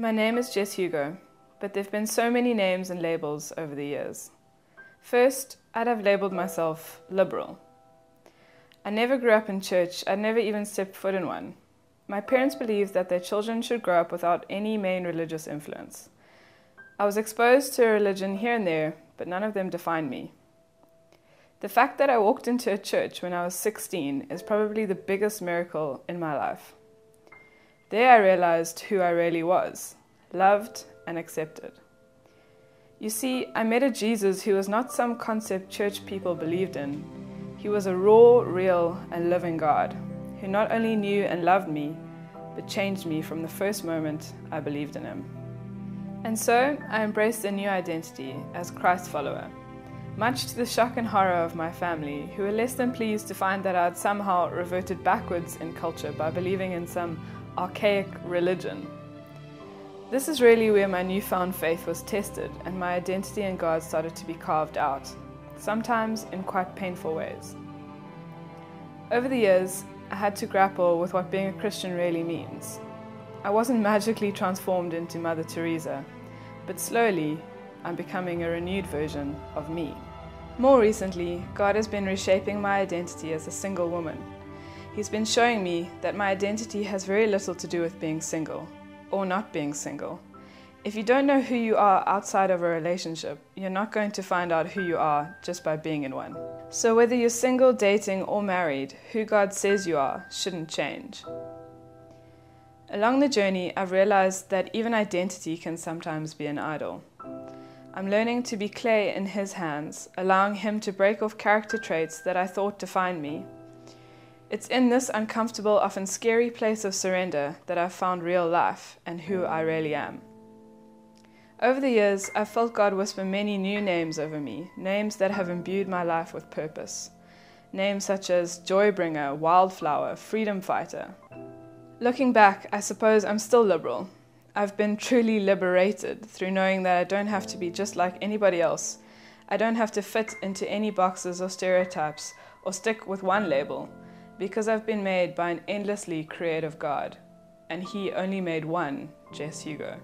My name is Jess Hugo, but there have been so many names and labels over the years. First, I'd have labelled myself liberal. I never grew up in church, I'd never even stepped foot in one. My parents believed that their children should grow up without any main religious influence. I was exposed to a religion here and there, but none of them defined me. The fact that I walked into a church when I was 16 is probably the biggest miracle in my life. There I realized who I really was, loved and accepted. You see, I met a Jesus who was not some concept church people believed in. He was a raw, real and living God, who not only knew and loved me, but changed me from the first moment I believed in him. And so I embraced a new identity as Christ follower, much to the shock and horror of my family, who were less than pleased to find that I had somehow reverted backwards in culture by believing in some archaic religion. This is really where my newfound faith was tested and my identity in God started to be carved out, sometimes in quite painful ways. Over the years, I had to grapple with what being a Christian really means. I wasn't magically transformed into Mother Teresa, but slowly I'm becoming a renewed version of me. More recently, God has been reshaping my identity as a single woman. He's been showing me that my identity has very little to do with being single, or not being single. If you don't know who you are outside of a relationship, you're not going to find out who you are just by being in one. So whether you're single, dating, or married, who God says you are shouldn't change. Along the journey, I've realized that even identity can sometimes be an idol. I'm learning to be clay in His hands, allowing Him to break off character traits that I thought defined me. It's in this uncomfortable, often scary place of surrender that I've found real life and who I really am. Over the years, I've felt God whisper many new names over me, names that have imbued my life with purpose. Names such as Joybringer, Wildflower, Freedom Fighter. Looking back, I suppose I'm still liberal. I've been truly liberated through knowing that I don't have to be just like anybody else. I don't have to fit into any boxes or stereotypes or stick with one label, because I've been made by an endlessly creative God, and He only made one Jess Hugo.